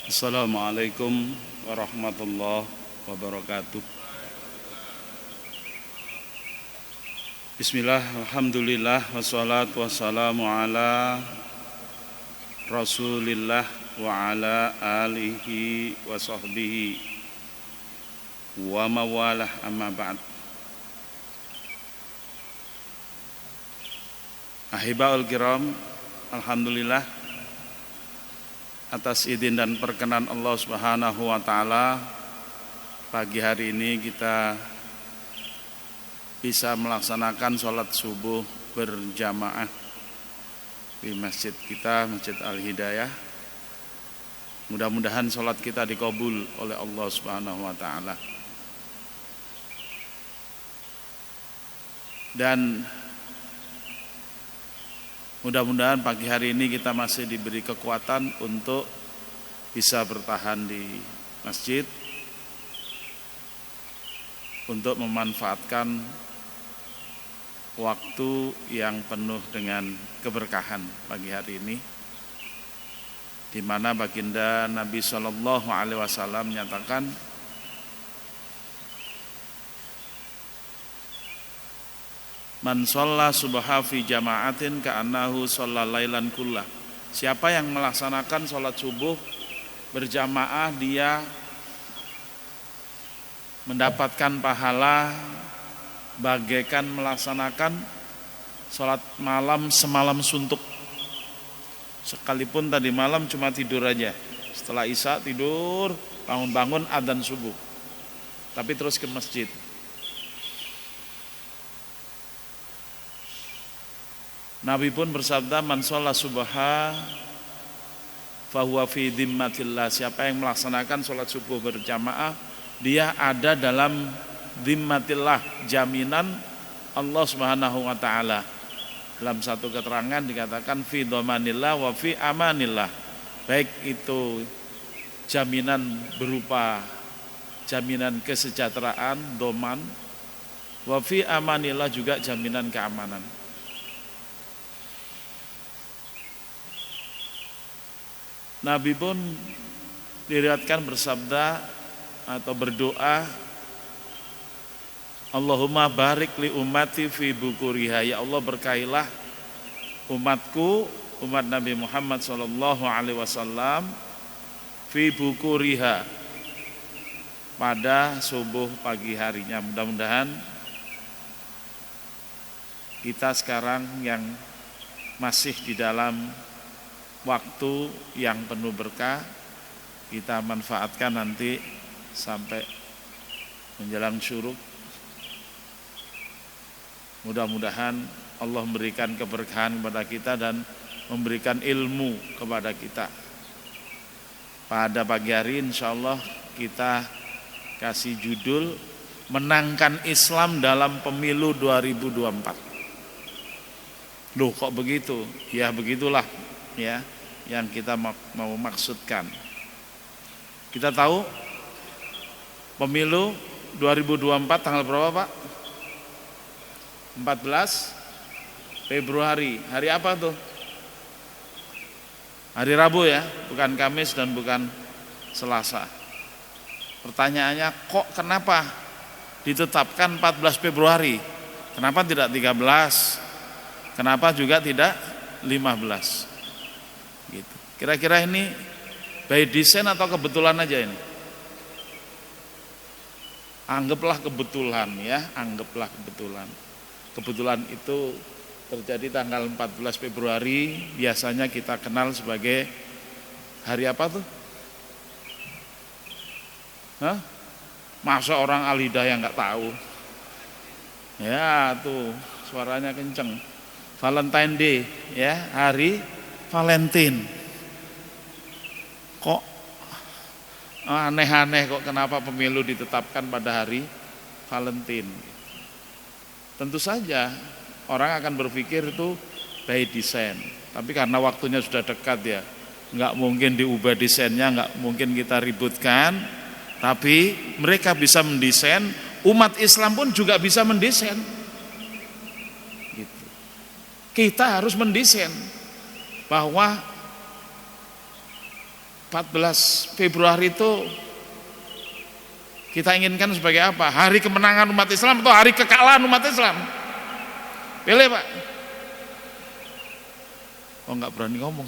Assalamualaikum warahmatullahi wabarakatuh. Bismillah, alhamdulillah, wassalatu wassalamu ala rasulillah wa ala alihi wa sahbihi wa mawalah, amma ba'd. Ahibaul kiram, alhamdulillah atas izin dan perkenan Allah Subhanahu wa taala, pagi hari ini kita bisa melaksanakan sholat subuh berjamaah di masjid kita, Masjid Al-Hidayah. Mudah-mudahan sholat kita dikabul oleh Allah Subhanahu wa taala. Dan mudah-mudahan pagi hari ini kita masih diberi kekuatan untuk bisa bertahan di masjid, untuk memanfaatkan waktu yang penuh dengan keberkahan pagi hari ini, di mana baginda Nabi Shallallahu Alaihi Wasallam menyatakan, man sholla subha fi jama'atin ka'annahu sholla lailan kullah. Siapa yang melaksanakan sholat subuh berjamaah, dia mendapatkan pahala bagaikan melaksanakan sholat malam semalam suntuk. Sekalipun tadi malam cuma tidur aja, setelah isya tidur, bangun-bangun adzan subuh, tapi terus ke masjid. Nabi pun bersabda, man sholla subha fahuwa fi dhimmatillah. Siapa yang melaksanakan sholat subuh berjamaah, dia ada dalam dhimmatillah, jaminan Allah Subhanahu wa taala. Dalam satu keterangan dikatakan fi dhamanillah wa fi amanillah. Baik itu jaminan berupa jaminan kesejahteraan, doman, wa fi amanillah juga jaminan keamanan. Nabi pun diriwayatkan bersabda atau berdoa, Allahumma barik li ummati fi bukuriha. Ya Allah, berkailah umatku, umat Nabi Muhammad sallallahu alaihi wasallam, fi bukuriha, pada subuh pagi harinya. Mudah-mudahan kita sekarang yang masih di dalam waktu yang penuh berkah, kita manfaatkan nanti sampai menjelang syuruk. Mudah-mudahan Allah memberikan keberkahan kepada kita dan memberikan ilmu kepada kita. Pada pagi hari insyaallah kita kasih judul Menangkan Islam dalam Pemilu 2024. Loh, kok begitu? Ya begitulah ya yang kita mau maksudkan. Kita tahu pemilu 2024 tanggal berapa, Pak? 14 Februari. Hari apa tuh? Hari Rabu ya, bukan Kamis dan bukan Selasa. Pertanyaannya, kok kenapa ditetapkan 14 Februari? Kenapa tidak 13? Kenapa juga tidak 15? Gitu. Kira-kira ini by design atau kebetulan aja ini? Anggaplah kebetulan ya, anggaplah kebetulan. Kebetulan itu terjadi tanggal 14 Februari, biasanya kita kenal sebagai hari apa tuh? Hah? Masa orang Al-Hidayah nggak tahu? Ya tuh suaranya kenceng. Valentine Day ya, hari Valentine. Kok aneh-aneh, kok kenapa pemilu ditetapkan pada hari Valentine? Tentu saja orang akan berpikir itu by design, tapi karena waktunya sudah dekat ya, nggak mungkin diubah desainnya, nggak mungkin kita ributkan. Tapi mereka bisa mendesain, umat Islam pun juga bisa mendesain. Gitu. Kita harus mendesain bahwa 14 Februari itu kita inginkan sebagai apa? Hari kemenangan umat Islam atau hari kekalahan umat Islam? Pilih Pak. Oh nggak berani ngomong.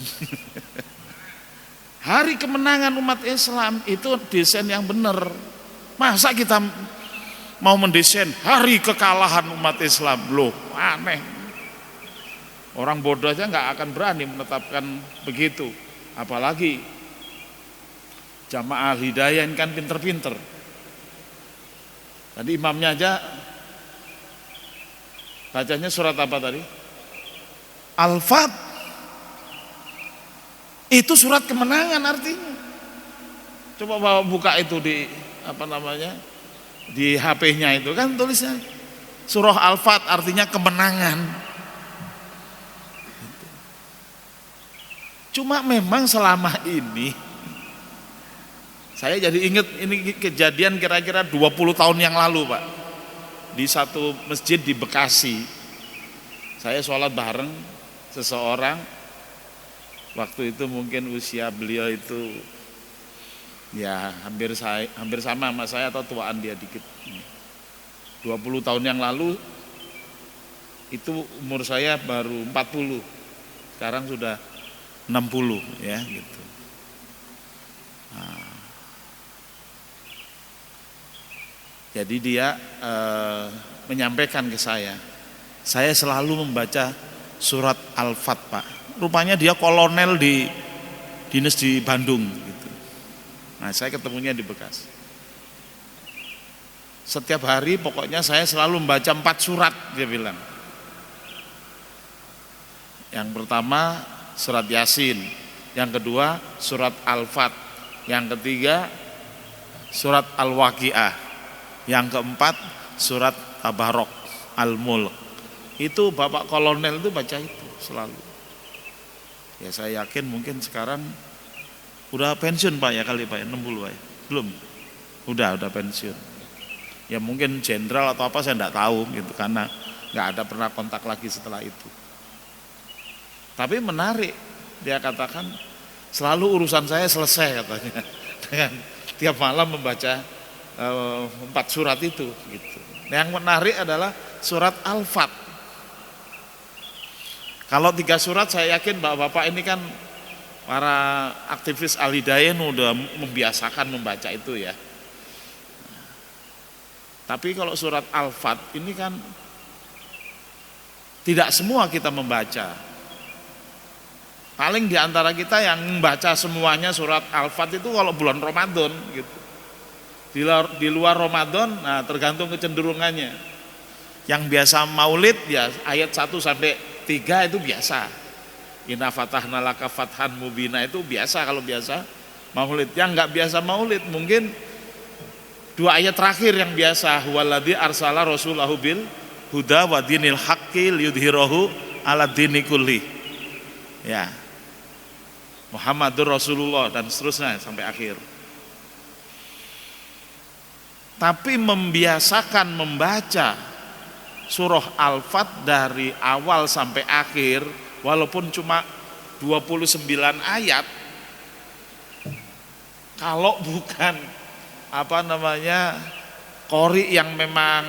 Hari kemenangan umat Islam itu desain yang benar. Masa kita mau mendesain hari kekalahan umat Islam? Loh, aneh. Orang bodoh aja nggak akan berani menetapkan begitu. Apalagi Jamaah Hidayah ini kan pinter-pinter. Tadi imamnya aja bacanya surat apa tadi? Al-Fat. Itu surat kemenangan artinya. Coba bawa buka itu di apa namanya? Di HP-nya itu kan tulisnya surah Al-Fat artinya kemenangan. Cuma memang selama ini saya jadi ingat ini kejadian kira-kira 20 tahun yang lalu Pak. Di satu masjid di Bekasi. Saya sholat bareng seseorang. Waktu itu mungkin usia beliau itu ya hampir sama saya atau tuaan dia dikit. 20 tahun yang lalu itu umur saya baru 40. Sekarang sudah 60 ya gitu. Nah, jadi dia menyampaikan ke saya selalu membaca surat Al-Fat Pak. Rupanya dia kolonel di dinas di Bandung gitu. Nah saya ketemunya di Bekasi. Setiap hari pokoknya saya selalu membaca 4 surat dia bilang. Yang pertama surat Yasin, yang kedua surat Al-Fat, yang ketiga surat Al-Waqiah, yang keempat surat Tabarok Al-Mulk. Itu Bapak kolonel itu baca itu selalu. Ya saya yakin mungkin sekarang udah pensiun Pak ya kali Pak ya 60 Pak ya. Belum. Udah pensiun. Ya mungkin jenderal atau apa saya enggak tahu gitu karena enggak ada pernah kontak lagi setelah itu. Tapi menarik dia katakan selalu urusan saya selesai katanya dengan tiap malam membaca 4 surat itu gitu. Yang menarik adalah surat Al-Fat. Kalau 3 surat saya yakin bapak-bapak ini kan para aktivis Al-Hidayah udah membiasakan membaca itu ya. Tapi kalau surat Al-Fat ini kan tidak semua kita membaca. Paling diantara kita yang membaca semuanya surat Al-Fat itu kalau bulan Ramadan gitu. Di luar Ramadan, nah tergantung kecenderungannya. Yang biasa maulid ya ayat 1 sampai 3 itu biasa. Inna fatahna laka fathan mubina itu biasa kalau biasa maulid. Yang enggak biasa maulid mungkin 2 ayat terakhir yang biasa. Huwaladzi arsala rasulahu bil huda wa dinil haqqi liyudhhirahu ala dini kulli. Ya. Muhammadur Rasulullah dan seterusnya sampai akhir. Tapi membiasakan membaca surah Al-Fat dari awal sampai akhir walaupun cuma 29 ayat, kalau bukan qori yang memang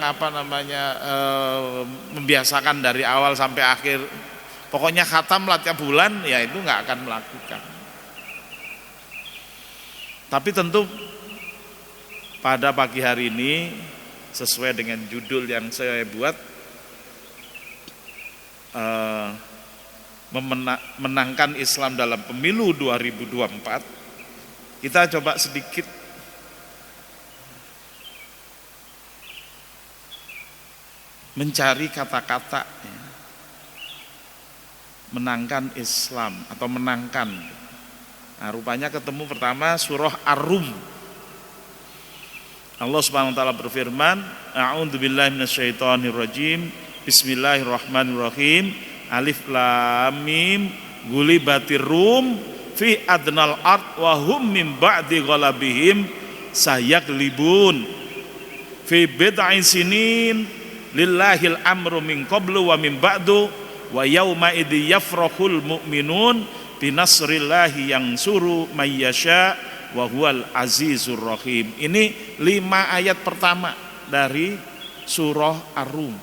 membiasakan dari awal sampai akhir, pokoknya khatam lah tiap bulan, ya itu nggak akan melakukan. Tapi tentu pada pagi hari ini sesuai dengan judul yang saya buat, menangkan Islam dalam pemilu 2024, kita coba sedikit mencari kata-kata ya, menangkan Islam atau menangkan. Nah, rupanya ketemu pertama surah Ar-Rum. Allah Subhanahu wa taala berfirman, a'udzubillahi minasyaitonirrajim. Bismillahirrahmanirrahim. Alif lam mim gulibatir rum fi adnal ard wa hum min ba'di ghalabihim sayaglibun fi bid'in sinin lillahil amru min qablu wa min ba'du wa yauma idzi yafrahul mu'minun binasrillahi yansuru mayyasha wa huwal azizur rahim. Ini 5 ayat pertama dari surah Ar-Rum.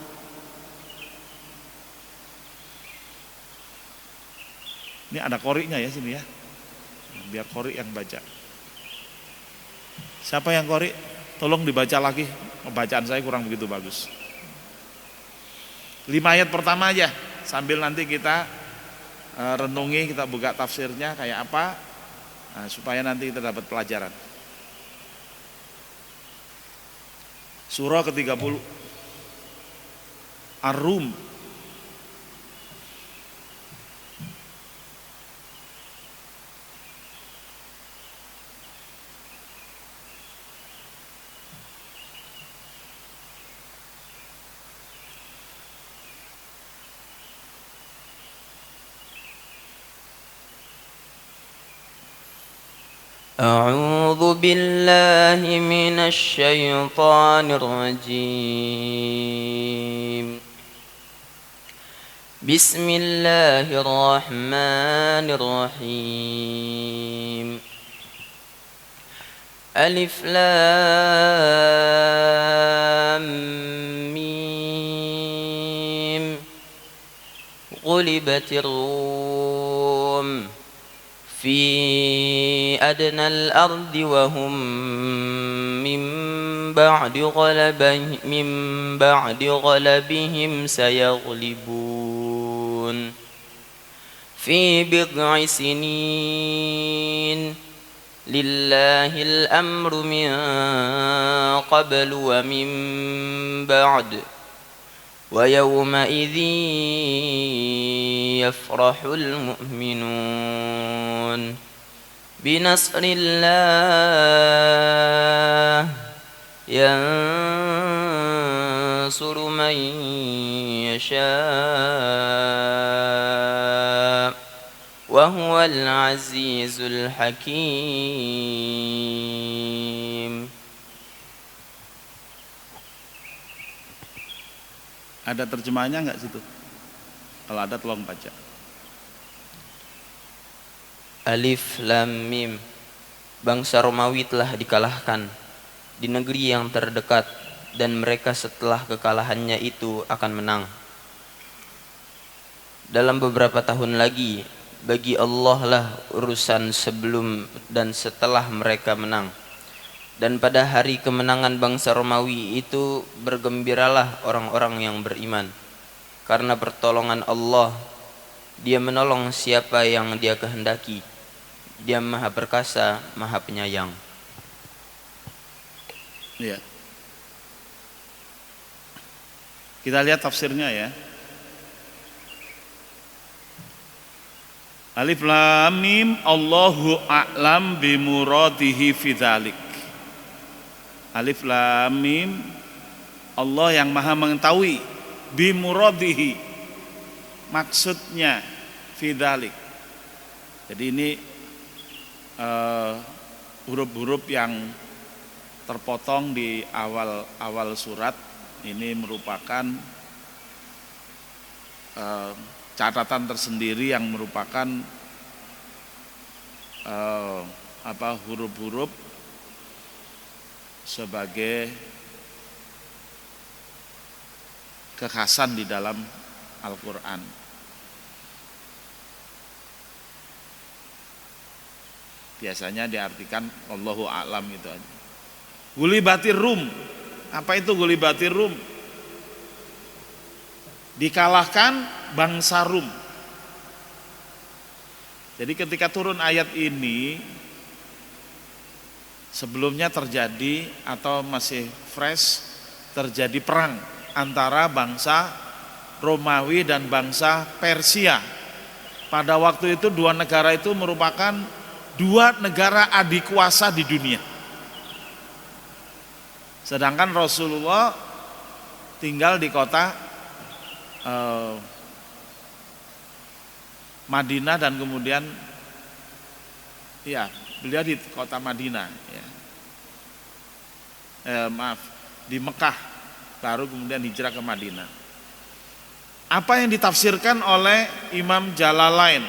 Ini ada qori'nya ya sini ya. Biar qori' yang baca. Siapa yang qori'? Tolong dibaca lagi. Pembacaan saya kurang begitu bagus. 5 ayat pertama aja, sambil nanti kita renungi, kita buka tafsirnya kayak apa, supaya nanti kita dapat pelajaran. Surah ke-30 Ar-Rum. أعوذ بالله من الشيطان الرجيم. بسم الله الرحمن الرحيم. ألف لام ميم. غلبت الروم في أدنى الأرض وهم من بعد غلبهم سيغلبون في بضع سنين لله الأمر من قبل ومن بعد ويومئذ يفرح المؤمنون بنصر الله ينصر من يشاء وهو العزيز الحكيم. Ada terjemahannya enggak situ? Kalau ada tolong baca. Alif Lam Mim. Bangsa Romawi telah dikalahkan di negeri yang terdekat, dan mereka setelah kekalahannya itu akan menang. Dalam beberapa tahun lagi, bagi Allah lah urusan sebelum dan setelah mereka menang. Dan pada hari kemenangan bangsa Romawi itu bergembiralah orang-orang yang beriman, karena pertolongan Allah. Dia menolong siapa yang Dia kehendaki. Dia Maha Perkasa, Maha Penyayang. Iya. Kita lihat tafsirnya ya. Alif Lam Mim, Allahu a'lam bimuradihi fi dzalik. Alif Lam Mim, Allah yang Maha mengetahui bimuradihi, maksudnya fi dzalik. Jadi ini huruf-huruf yang terpotong di awal surat ini merupakan catatan tersendiri yang merupakan huruf-huruf sebagai kekhasan di dalam Al-Quran. Biasanya diartikan Allahu a'lam itu aja. Gulibatir Rum. Apa itu gulibatir Rum? Dikalahkan bangsa Rum. Jadi ketika turun ayat ini, sebelumnya terjadi atau masih fresh, terjadi perang antara bangsa Romawi dan bangsa Persia. Pada waktu itu dua negara itu merupakan dua negara adikuasa di dunia. Sedangkan Rasulullah tinggal di kota Madinah, dan kemudian beliau di kota Madinah ya. Di Mekah, baru kemudian hijrah ke Madinah. Apa yang ditafsirkan oleh Imam Jalalain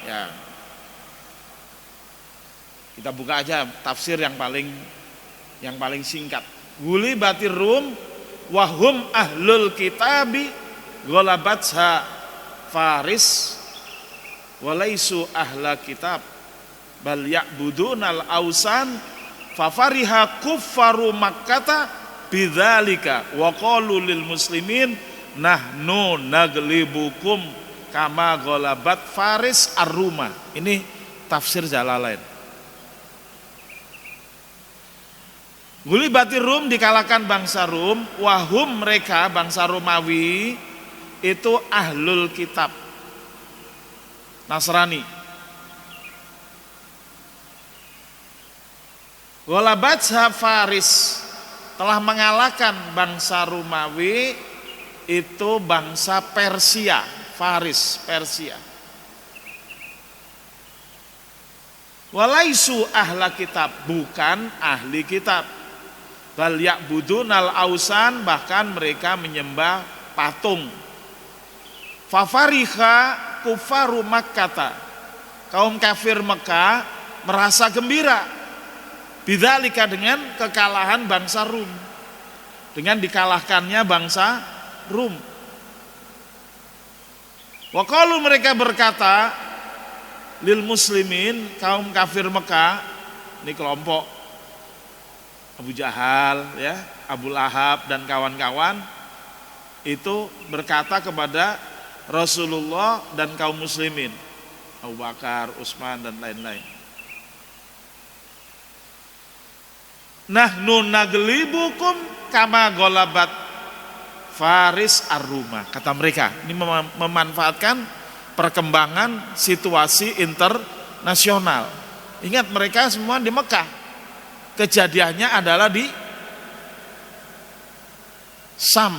ya, Kita buka aja tafsir yang paling singkat. Ghulibatir Rum wahum ahlul kitabi ghalabatha Faris walaisu ahla kitab bal ya'budunal ausan fafariha kuffaru makkata bidzalika wa qalu lil muslimin nahnu naglibukum kama ghalabat Faris ar-Ruma. Ini tafsir Jalalain. Ghulibatir Rum, dikalahkan bangsa Rum, wahum mereka bangsa Romawi itu ahlul kitab Nasrani. Ghalabatha Faris, telah mengalahkan bangsa Romawi itu bangsa Persia, Faris, Persia. Walaisu ahla kitab, bukan ahli kitab. Bal ya'budunal ausan, bahkan mereka menyembah patung. Fafariha kufaru Makkata, kaum kafir Mekah merasa gembira bidzalika, dengan kekalahan bangsa Rum, dengan dikalahkannya bangsa Rum. Wa qalu, mereka berkata, lil muslimin, kaum kafir Mekah, ini kelompok Abu Jahal, ya, Abu Lahab dan kawan-kawan, itu berkata kepada Rasulullah dan kaum muslimin, Abu Bakar, Utsman dan lain-lain, nahnu naglibukum kama ghalabat Faris ar-Ruma. Kata mereka, ini memanfaatkan perkembangan situasi internasional. Ingat, mereka semua di Mekah. Kejadiannya adalah di Sam.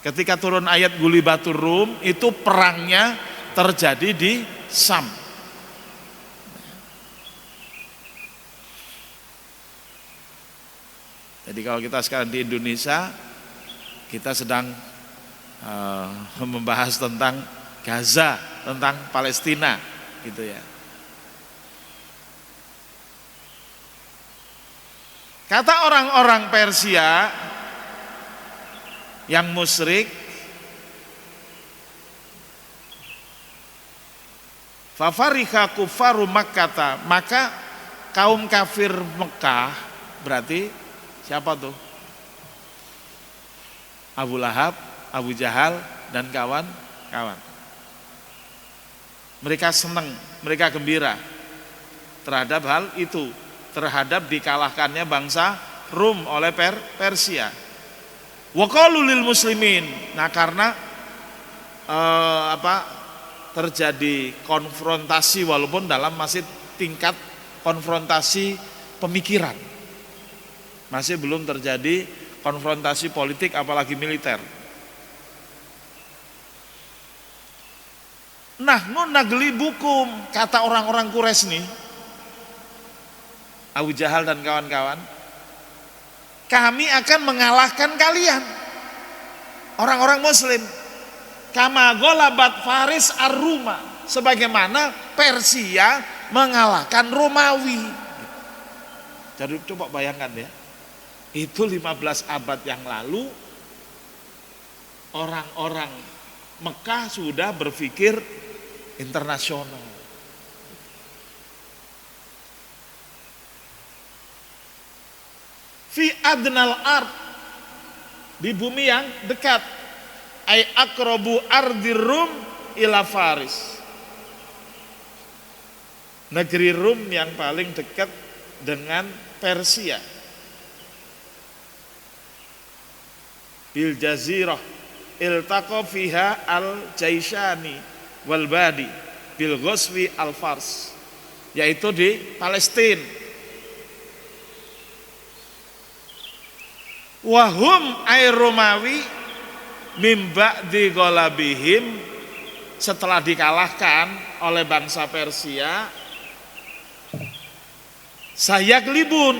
Ketika turun ayat Ghulibatur Rum, itu perangnya terjadi di Sam. Jadi kalau kita sekarang di Indonesia, kita sedang membahas tentang Gaza, tentang Palestina, gitu ya. Kata orang-orang Persia yang musyrik, fafariha kufaru Makkata, maka kaum kafir Mekah, berarti siapa tuh? Abu Lahab, Abu Jahal dan kawan-kawan. Mereka senang, mereka gembira terhadap hal itu, terhadap dikalahkannya bangsa Rum oleh Persia. Wa qalu lil muslimin. Nah, karena terjadi konfrontasi, walaupun dalam masih tingkat konfrontasi pemikiran, masih belum terjadi konfrontasi politik apalagi militer. Nahnu naglibukum, kata orang-orang Quraisy nih, Abu Jahal dan kawan-kawan, kami akan mengalahkan kalian, orang-orang muslim, kama ghalabat Faris ar-Ruma, sebagaimana Persia mengalahkan Romawi. Jadi coba bayangkan ya, itu 15 abad yang lalu orang-orang Mekah sudah berpikir internasional. Fi adnal ard, di bumi yang dekat, ay aqrabu ardir Rum ila Faris, negeri Rum yang paling dekat dengan Persia. Bil jazirah iltaqa fiha al Jaishani wal Badi bil ghaswi al Fars, yaitu di Palestina. Wahum ay Romawi mimba di golabihim, setelah dikalahkan oleh bangsa Persia, sayaglibun,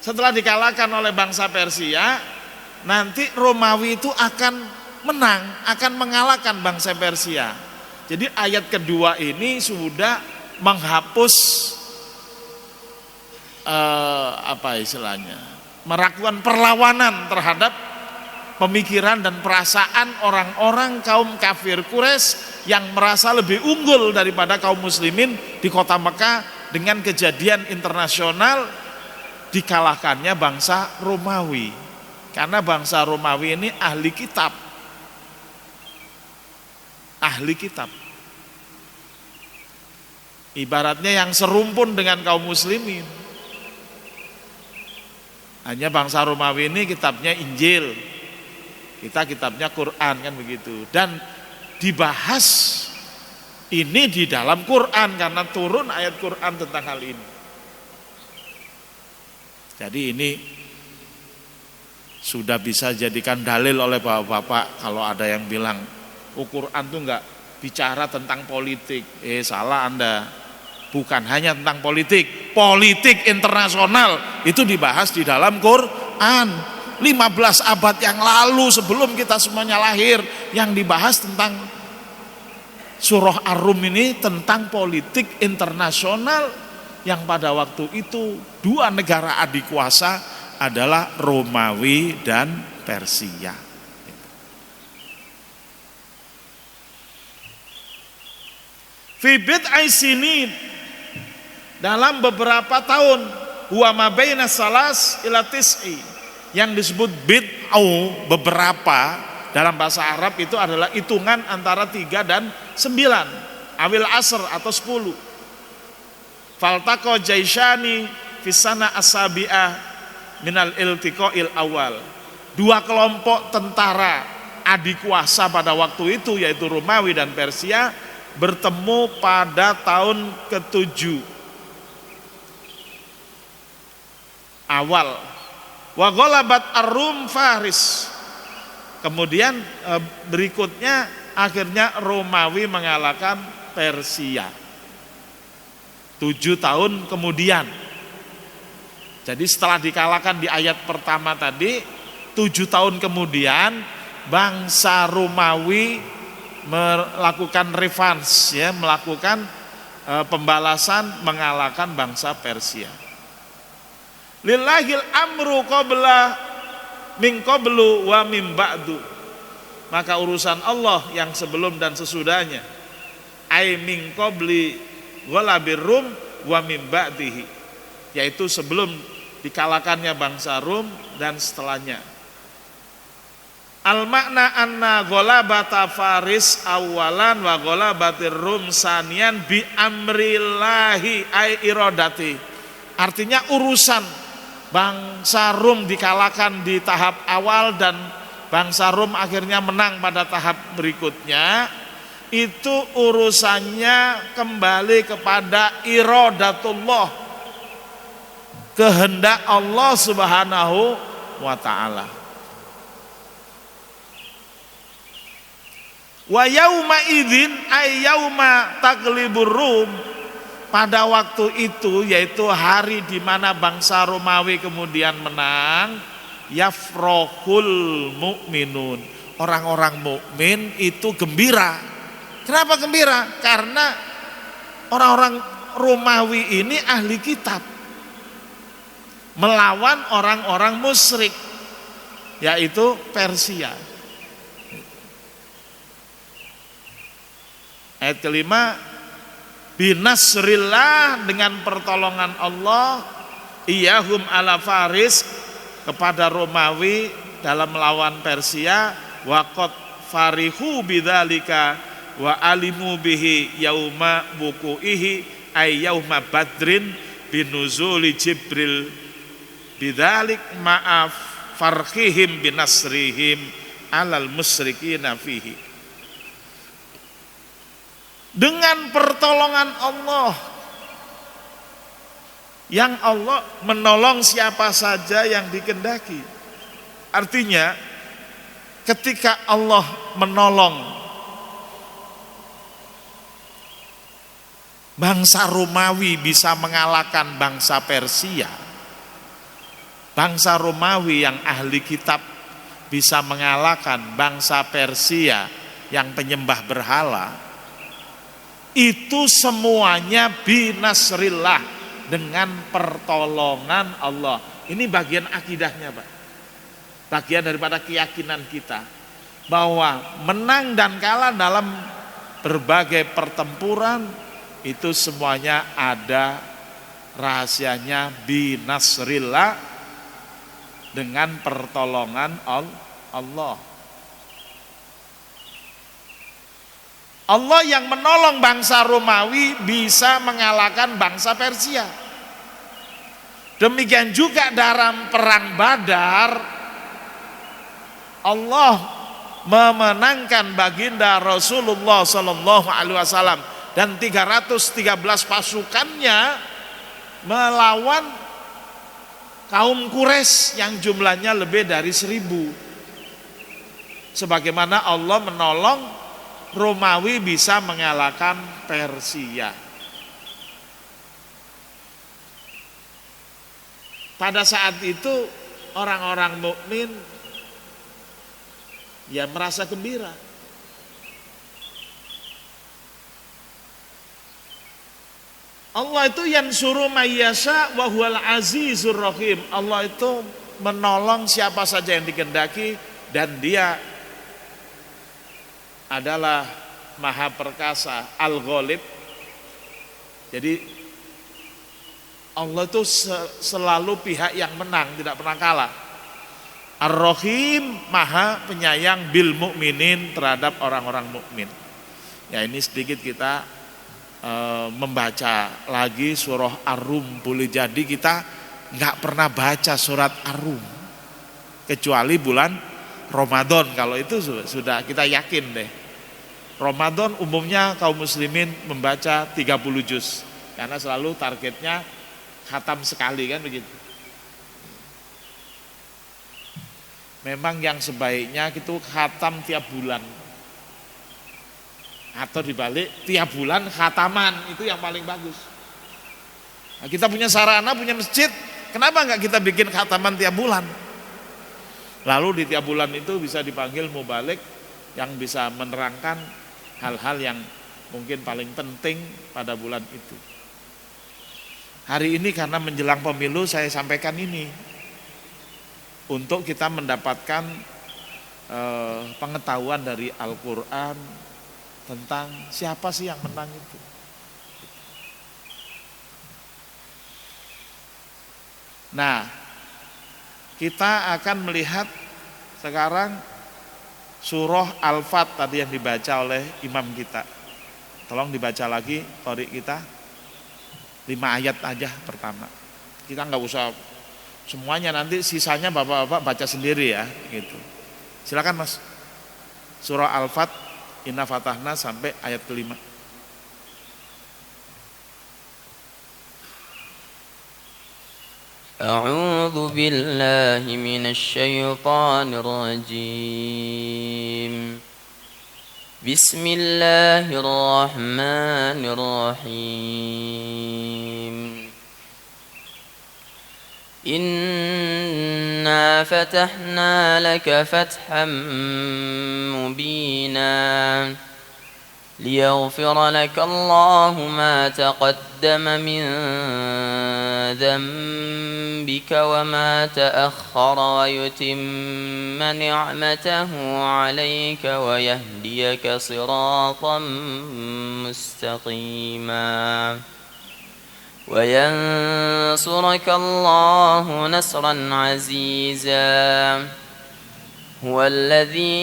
setelah dikalahkan oleh bangsa Persia, nanti Romawi itu akan menang, akan mengalahkan bangsa Persia. Jadi ayat kedua ini sudah menghapus apa istilahnya, melakukan perlawanan terhadap pemikiran dan perasaan orang-orang kaum kafir Quraisy yang merasa lebih unggul daripada kaum muslimin di kota Mekah dengan kejadian internasional dikalahkannya bangsa Romawi. Karena bangsa Romawi ini ahli kitab. Ahli kitab. Ibaratnya yang serumpun dengan kaum muslimin. Hanya bangsa Romawi ini kitabnya Injil, kita kitabnya Quran, kan begitu. Dan dibahas ini di dalam Quran karena turun ayat Quran tentang hal ini. Jadi ini sudah bisa jadikan dalil oleh bapak-bapak kalau ada yang bilang Quran itu enggak bicara tentang politik. Salah Anda. Bukan hanya tentang politik, politik internasional itu dibahas di dalam Quran. 15 abad yang lalu sebelum kita semuanya lahir, yang dibahas tentang surah Ar-Rum ini tentang politik internasional yang pada waktu itu dua negara adik kuasa adalah Romawi dan Persia. Fi bid'ai sinin, dalam beberapa tahun, huwa ma baina salas ila tis'i, yang disebut bid'au beberapa dalam bahasa Arab itu adalah hitungan antara 3 dan 9, awil asr atau 10. Faltaqa jaishani fisana asabi'ah minal iltiqa'il awal. Dua kelompok tentara adik kuasa pada waktu itu yaitu Romawi dan Persia bertemu pada tahun ke-7 awal. Wa ghalabat ar-Rum Faris. Kemudian berikutnya akhirnya Romawi mengalahkan Persia 7 tahun kemudian. Jadi setelah dikalahkan di ayat pertama tadi, 7 tahun kemudian bangsa Romawi melakukan revans, ya, melakukan pembalasan, mengalahkan bangsa Persia. Lillahil amru qabla min qablu wa min ba'du. Maka urusan Allah yang sebelum dan sesudahnya, ai min qabli wala birrum wa min ba'dihi, yaitu sebelum dikalahkannya bangsa Rum dan setelahnya. Al makna anna ghalabata Faris awalan wa ghalabatir Rum sanian bi amrillahi ai iradati. Artinya urusan bangsa Rum dikalahkan di tahap awal dan bangsa Rum akhirnya menang pada tahap berikutnya, itu urusannya kembali kepada iradatullah, kehendak Allah Subhanahu wa ta'ala. Wa yauma idzin ay yauma taglibur Rum, pada waktu itu yaitu hari di mana bangsa Romawi kemudian menang, yafrohul mu'minun, orang-orang mukmin itu gembira. Kenapa gembira? Karena orang-orang Romawi ini ahli kitab melawan orang-orang musyrik yaitu Persia. Ayat kelima, binasrillah, dengan pertolongan Allah, iyahum ala Faris, kepada Romawi dalam melawan Persia, waqad farihu bidzalika wa alimu bihi yauma bukuihi ay yauma badrin binuzuli Jibril bidzalik ma'af farhihim binasrihim alal musyrikina fihi. Dengan pertolongan Allah, yang Allah menolong siapa saja yang dikehendaki. Artinya ketika Allah menolong bangsa Romawi bisa mengalahkan bangsa Persia, bangsa Romawi yang ahli kitab bisa mengalahkan bangsa Persia yang penyembah berhala, Itu semuanya binasrillah, dengan pertolongan Allah. Ini bagian akidahnya, Pak. Bagian daripada keyakinan kita bahwa menang dan kalah dalam berbagai pertempuran itu semuanya ada rahasianya binasrillah, dengan pertolongan Allah. Allah yang menolong bangsa Romawi bisa mengalahkan bangsa Persia. Demikian juga dalam perang Badar, Allah memenangkan baginda Rasulullah Sallallahu Alaihi Wasallam dan 313 pasukannya melawan kaum Quraisy yang jumlahnya lebih dari 1000. Sebagaimana Allah menolong Romawi bisa mengalahkan Persia. Pada saat itu orang-orang mukmin ya merasa gembira. Allah itu yansuru mayyasha wa huwal azizur rahim. Allah itu menolong siapa saja yang dikehendaki dan Dia adalah Maha Perkasa, Al-Ghalib. Jadi Allah itu selalu pihak yang menang, tidak pernah kalah. Ar-Rahim, Maha Penyayang bil mukminin, terhadap orang-orang mukmin. Ya, ini sedikit kita membaca lagi surah Ar-Rum. Boleh jadi kita nggak pernah baca surat Ar-Rum kecuali bulan Ramadan. Kalau itu sudah kita yakin deh. Ramadan umumnya kaum muslimin membaca 30 juz karena selalu targetnya khatam sekali, kan begitu. Memang yang sebaiknya itu khatam tiap bulan, atau dibalik tiap bulan khataman, itu yang paling bagus. Nah, kita punya sarana, punya masjid, kenapa enggak kita bikin khataman tiap bulan? Lalu di tiap bulan itu bisa dipanggil mubalik yang bisa menerangkan hal-hal yang mungkin paling penting pada bulan itu. Hari ini karena menjelang pemilu saya sampaikan ini untuk kita mendapatkan pengetahuan dari Al-Quran tentang siapa sih yang menang itu. Nah, kita akan melihat sekarang surah Al-Fat tadi yang dibaca oleh imam kita. Tolong dibaca lagi qari kita 5 ayat aja pertama. Kita nggak usah semuanya, nanti sisanya bapak-bapak baca sendiri ya gitu. Silakan Mas. Surah Al-Fat, Inna Fatahna sampai ayat kelima. A'udzu billahi minasy syaithanir rajim. Bismillahirrahmanirrahim. Inna fatahna laka fathan mubina liyaghfir laka Allahu ma taqaddama min dhanbika wa ma ta'akhkhara wa yutimma ni'matahu 'alayka wa yahdiyaka siratan mustaqima wa yansuraka Allahu nasran 'aziza. هو الذي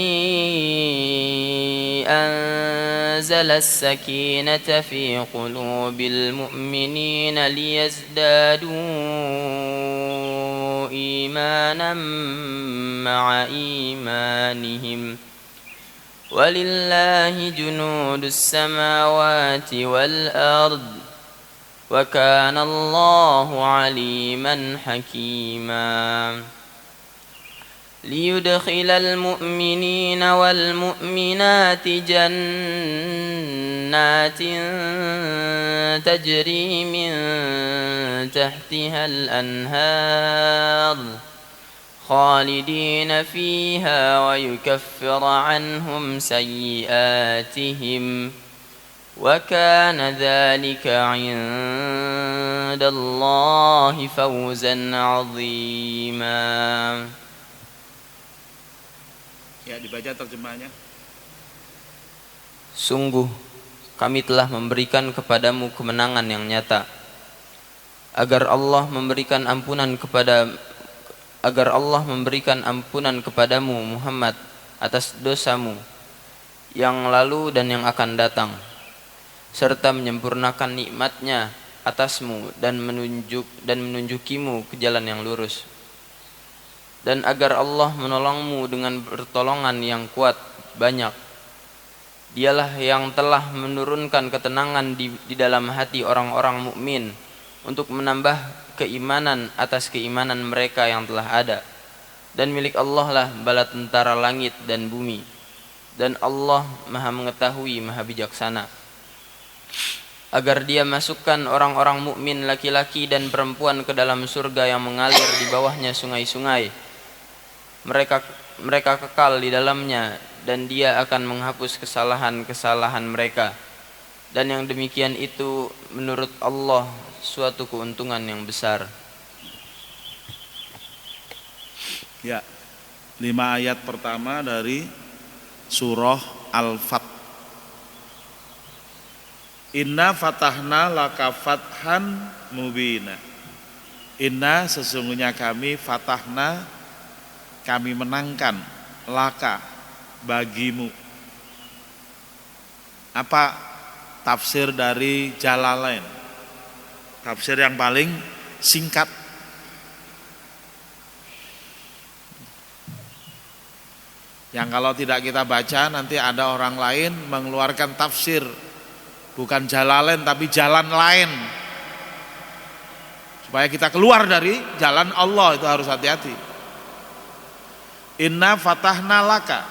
أنزل السكينة في قلوب المؤمنين ليزدادوا إيمانا مع إيمانهم ولله جنود السماوات والأرض وكان الله عليما حكيما ليدخل المؤمنين والمؤمنات جنات تجري من تحتها الأنهار خالدين فيها ويكفر عنهم سيئاتهم وكان ذلك عند الله فوزا عظيما. Ya, dibaca terjemahnya. Sungguh kami telah memberikan kepadamu kemenangan yang nyata, agar Allah memberikan ampunan kepadamu Muhammad atas dosamu yang lalu dan yang akan datang, serta menyempurnakan nikmatnya atasmu dan menunjukimu ke jalan yang lurus, dan agar Allah menolongmu dengan pertolongan yang kuat banyak. Dialah yang telah menurunkan ketenangan di dalam hati orang-orang mukmin untuk menambah keimanan atas keimanan mereka yang telah ada. Dan milik Allah lah bala tentara langit dan bumi, dan Allah Maha mengetahui, Maha bijaksana. Agar Dia masukkan orang-orang mukmin laki-laki dan perempuan ke dalam surga yang mengalir di bawahnya sungai-sungai. Mereka kekal di dalamnya, dan Dia akan menghapus kesalahan-kesalahan mereka. Dan yang demikian itu menurut Allah suatu keuntungan yang besar. Ya, 5 ayat pertama dari surah Al-Fat. Inna fatahna laka fathan mubina. Inna, sesungguhnya kami, fatahna, kami menangkan, laka, bagimu. Apa tafsir dari Jalalain? Tafsir yang paling singkat. Yang kalau tidak kita baca nanti ada orang lain mengeluarkan tafsir, bukan Jalalain tapi jalan lain. Supaya kita keluar dari jalan Allah, itu harus hati-hati. Inna fatahna laka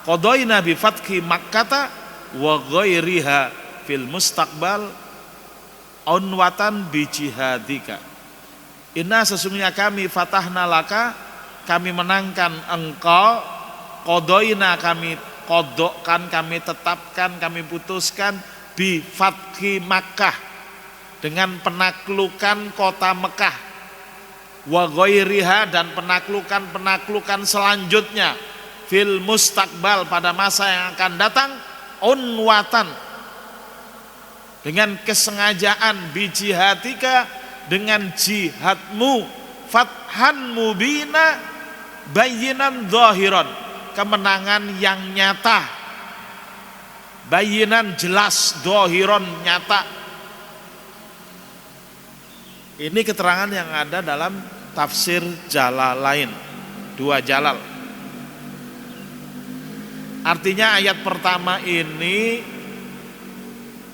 qadoina bi fathi Makkata wa ghairiha fil mustaqbal unwatan bi jihadika. Inna, sesungguhnya kami, fatahna laka, kami menangkan engkau, qadoina, kami kodokkan, kami tetapkan, kami putuskan, bi fathi Makkah, dengan penaklukan kota Mekah, wa ghairiha, dan penaklukan selanjutnya, fil mustaqbal, pada masa yang akan datang, unwatan, dengan kesengajaan, bijihadika, dengan jihadmu, fathan mubina, bayinan zahiran, kemenangan yang nyata, bayinan jelas, zahiran nyata. Ini keterangan yang ada dalam tafsir Jalalain, 2 Jalal. Artinya ayat pertama ini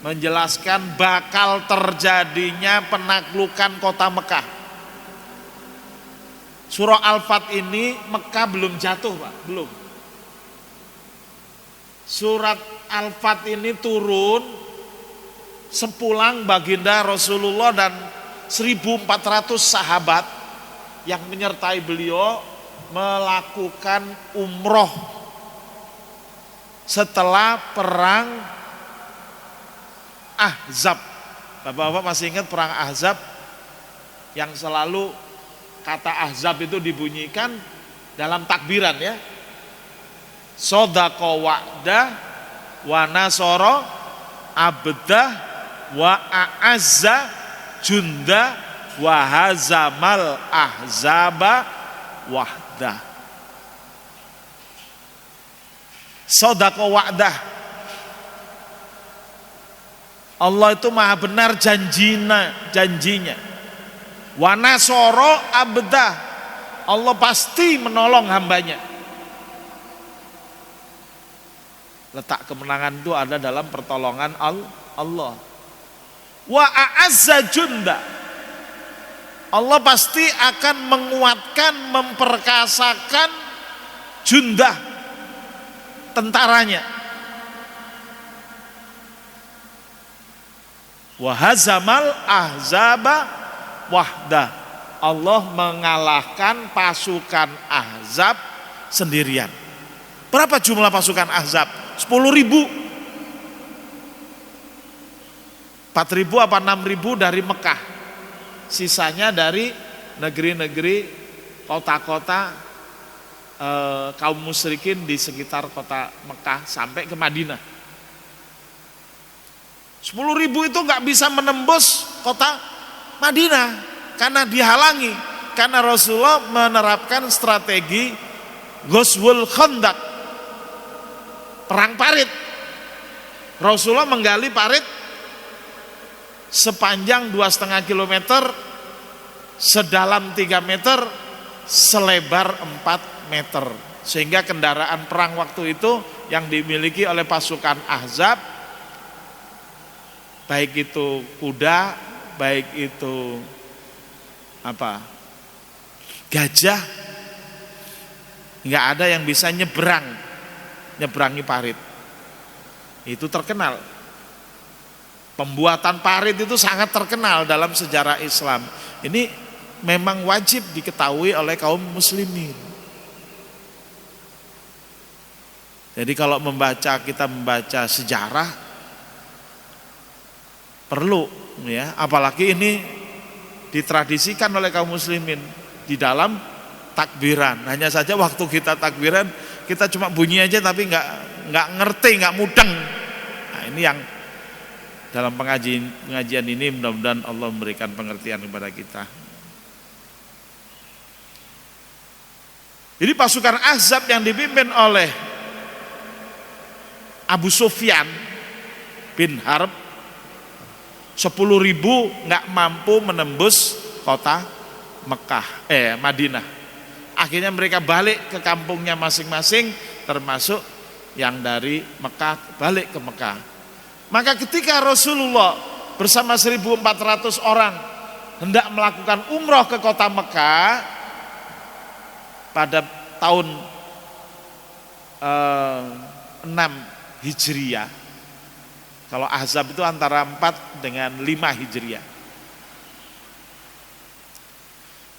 menjelaskan bakal terjadinya penaklukan kota Mekah. Surah Al-Fat ini Mekah belum jatuh, Pak, belum. Surat Al-Fat ini turun sepulang baginda Rasulullah dan 1.400 sahabat yang menyertai beliau melakukan umroh setelah perang Ahzab. Bapak-bapak masih ingat perang Ahzab yang selalu kata Ahzab itu dibunyikan dalam takbiran, ya. Sodaqo wa'dah wa nasoro abdah wa a'azza junda wa hazamal ahzaba wahdah. Sodaqo wa'dah, Allah itu maha benar janjinya. Wa nasoro abdah, Allah pasti menolong hambanya. Letak kemenangan itu ada dalam pertolongan Allah. Wa a'azza junda, Allah pasti akan menguatkan, memperkasakan junda, tentaranya. Wa hazamal ahzaba wahda, Allah mengalahkan pasukan Ahzab sendirian. Berapa jumlah pasukan Ahzab? 10.000. 4.000 apa 6.000 dari Mekah, sisanya dari negeri-negeri, kota-kota kaum musyrikin di sekitar kota Mekah sampai ke Madinah. 10.000 itu nggak bisa menembus kota Madinah karena dihalangi, karena Rasulullah menerapkan strategi Ghazwul Khandaq, perang parit. Rasulullah menggali parit sepanjang 2,5 kilometer, sedalam 3 meter, selebar 4 meter, sehingga kendaraan perang waktu itu yang dimiliki oleh pasukan Ahzab, baik itu kuda, baik itu gajah, nggak ada yang bisa nyebrangi parit. Itu terkenal. Pembuatan parit itu sangat terkenal dalam sejarah Islam. Ini memang wajib diketahui oleh kaum muslimin. Jadi kalau kita membaca sejarah perlu ya, apalagi ini ditradisikan oleh kaum muslimin di dalam takbiran. Hanya saja waktu kita takbiran kita cuma bunyi aja tapi nggak ngerti, nggak mudeng. Nah, ini yang dalam pengajian ini mudah-mudahan Allah memberikan pengertian kepada kita. Jadi pasukan Ahzab yang dipimpin oleh Abu Sufyan bin Harb, 10.000 nggak mampu menembus kota Madinah. Akhirnya mereka balik ke kampungnya masing-masing, termasuk yang dari Mekah balik ke Mekah. Maka ketika Rasulullah bersama 1.400 orang hendak melakukan umroh ke kota Mekah pada tahun 6 Hijriah. Kalau Ahzab itu antara 4 dengan 5 Hijriah.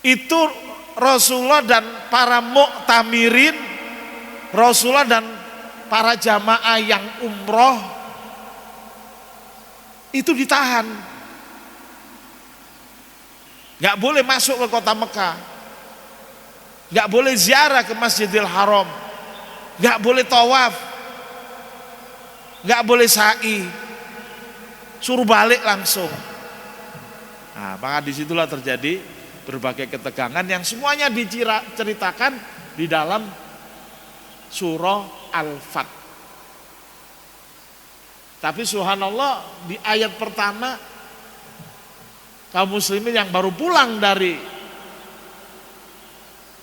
Itu Rasulullah dan para mu'tamirin, Rasulullah dan para jamaah yang umroh itu ditahan. Gak boleh masuk ke kota Mekah, gak boleh ziarah ke Masjidil Haram, gak boleh tawaf, gak boleh sa'i, suruh balik langsung. Nah, maka disitulah terjadi berbagai ketegangan yang semuanya diceritakan di dalam surah Al-Fat. Tapi subhanallah, di ayat pertama kaum muslimin yang baru pulang dari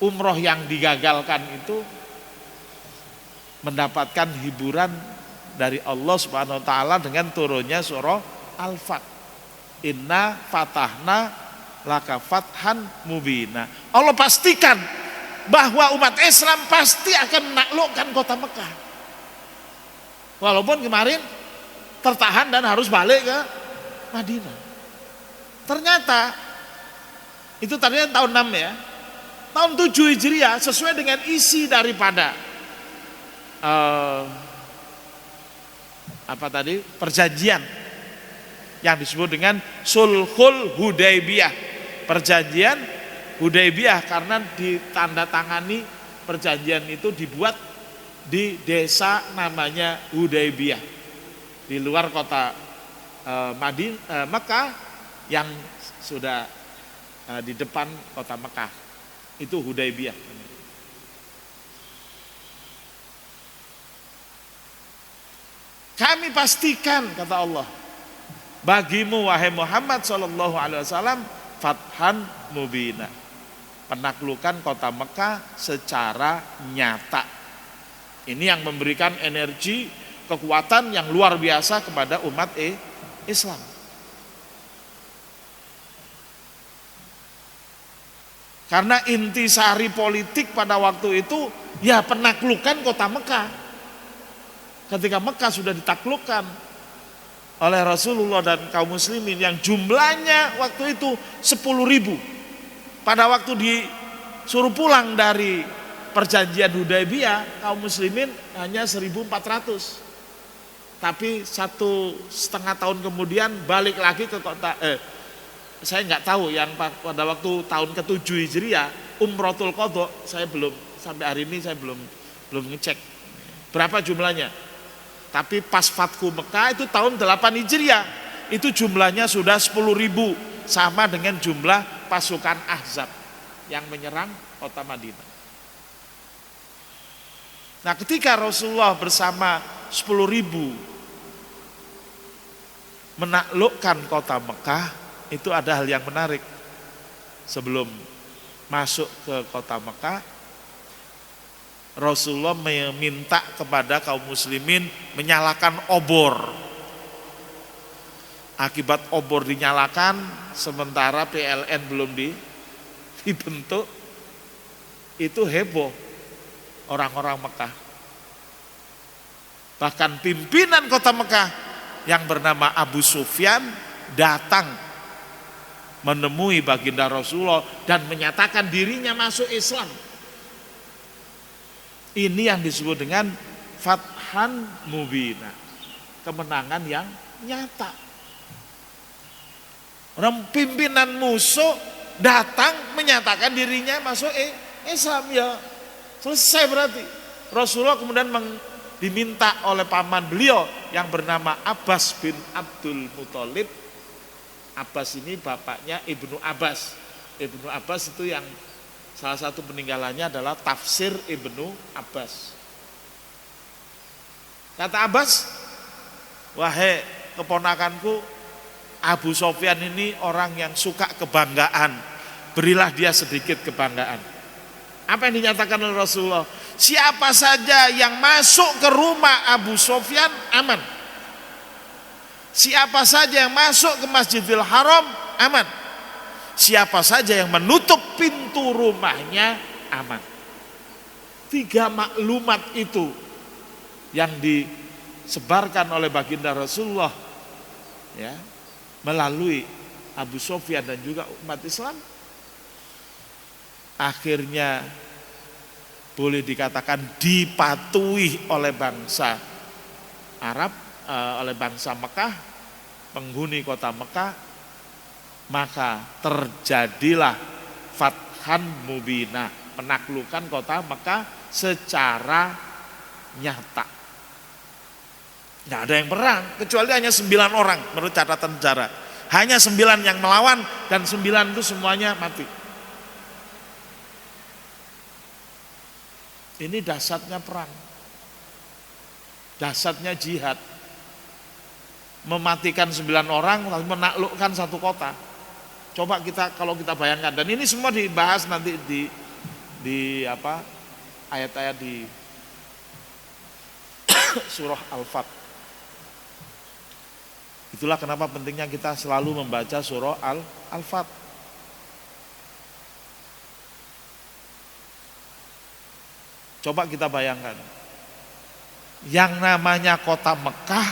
umroh yang digagalkan itu mendapatkan hiburan dari Allah Subhanahu wa taala dengan turunnya surah Al-Fat. Inna fatahna laka fathan mubina. Allah pastikan bahwa umat Islam pasti akan menaklukkan kota Mekah. Walaupun kemarin tertahan dan harus balik ke Madinah. Ternyata itu tadinya tahun 6 ya. Tahun 7 Hijriah sesuai dengan isi daripada perjanjian yang disebut dengan Sulhul Hudaybiyah. Perjanjian Hudaybiyah karena ditandatangani perjanjian itu dibuat di desa namanya Hudaybiyah di luar kota Mekah yang sudah di depan kota Mekah. Itu Hudaybiyah. Kami pastikan, kata Allah, bagimu wahai Muhammad sallallahu alaihi wasallam fathan mubina, penaklukan kota Mekah secara nyata. Ini yang memberikan energi, kekuatan yang luar biasa kepada umat Islam. Karena intisari politik pada waktu itu ya penaklukan kota Mekah. Ketika Mekah sudah ditaklukkan oleh Rasulullah dan kaum muslimin yang jumlahnya waktu itu 10.000. Pada waktu disuruh pulang dari perjanjian Hudaybiyah, kaum muslimin hanya 1.400. tapi 1,5 tahun kemudian balik lagi ke kota. Saya nggak tahu yang pada waktu tahun ke-7 Hijriah Umrotul Qadha, saya belum sampai hari ini saya belum ngecek berapa jumlahnya. Tapi pas Fathu Mekah itu tahun 8 Hijriah, itu jumlahnya sudah 10.000, sama dengan jumlah pasukan Ahzab yang menyerang kota Madinah. Nah, ketika Rasulullah bersama 10.000 menaklukkan kota Mekah, itu ada hal yang menarik. Sebelum masuk ke kota Mekah, Rasulullah meminta kepada kaum muslimin menyalakan obor. Akibat obor dinyalakan sementara PLN belum dibentuk, itu heboh orang-orang Mekah. Bahkan pimpinan kota Mekah yang bernama Abu Sufyan datang menemui baginda Rasulullah dan menyatakan dirinya masuk Islam. Ini yang disebut dengan Fathan Mubina, kemenangan yang nyata. Orang pimpinan musuh datang menyatakan dirinya masuk Islam, ya selesai berarti. Rasulullah kemudian diminta oleh paman beliau yang bernama Abbas bin Abdul Muthalib. Abbas ini bapaknya Ibnu Abbas. Ibnu Abbas itu yang salah satu peninggalannya adalah tafsir Ibnu Abbas. Kata Abbas, wahai keponakanku, Abu Sufyan ini orang yang suka kebanggaan, berilah dia sedikit kebanggaan. Apa yang dinyatakan oleh Rasulullah? Siapa saja yang masuk ke rumah Abu Sufyan aman. Siapa saja yang masuk ke Masjidil Haram aman. Siapa saja yang menutup pintu rumahnya aman. 3 maklumat itu yang disebarkan oleh baginda Rasulullah, ya, melalui Abu Sufyan dan juga umat Islam, akhirnya boleh dikatakan dipatuhi oleh bangsa Arab, oleh bangsa Mekah, penghuni kota Mekah. Maka terjadilah Fathan Mubina, penaklukan kota Mekah secara nyata. Nggak ada yang perang, kecuali hanya 9 orang menurut catatan sejarah. Hanya 9 yang melawan dan 9 itu semuanya mati. Ini dahsyatnya perang, dahsyatnya jihad. Mematikan 9 orang lalu menaklukkan satu kota. Coba kalau kita bayangkan, dan ini semua dibahas nanti di ayat-ayat di surah Al-Fat. Itulah kenapa pentingnya kita selalu membaca surah Al-Fat. Coba kita bayangkan, yang namanya kota Mekah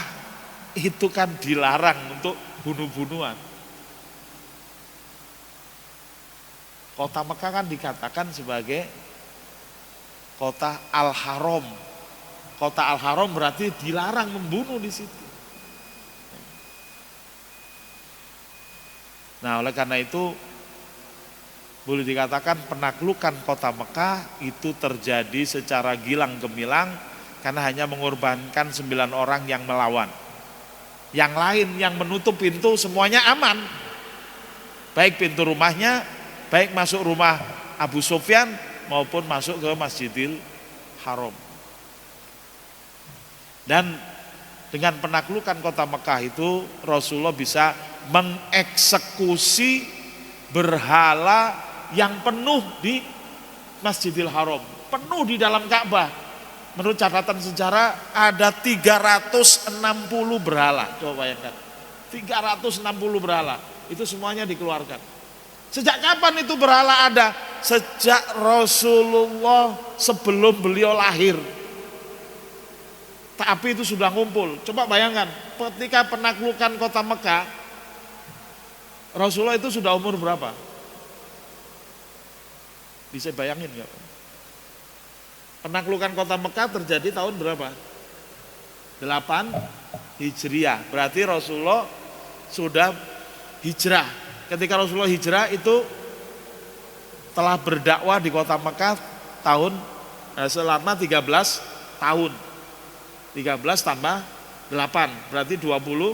itu kan dilarang untuk bunuh-bunuhan. Kota Mekah kan dikatakan sebagai kota Al-Haram. Kota Al-Haram berarti dilarang membunuh di situ. Nah, oleh karena itu boleh dikatakan penaklukan kota Mekah itu terjadi secara gilang gemilang karena hanya mengorbankan 9 orang yang melawan. Yang lain yang menutup pintu semuanya aman. Baik pintu rumahnya, baik masuk rumah Abu Sufyan maupun masuk ke Masjidil Haram. Dan dengan penaklukan kota Mekah itu Rasulullah bisa mengeksekusi berhala yang penuh di Masjidil Haram, penuh di dalam Ka'bah. Menurut catatan sejarah ada 360 berhala. Coba bayangkan, 360 berhala, itu semuanya dikeluarkan. Sejak kapan itu berhala ada? Sejak Rasulullah sebelum beliau lahir. Tapi itu sudah ngumpul. Coba bayangkan, ketika penaklukan kota Mekah, Rasulullah itu sudah umur berapa? Bisa bayangin nggak? Penaklukan kota Mekah terjadi tahun berapa? Hijriah. Berarti Rasulullah sudah hijrah. Ketika Rasulullah hijrah itu telah berdakwah di kota Mekah selama 13 tahun. 13 tambah 8 berarti 21.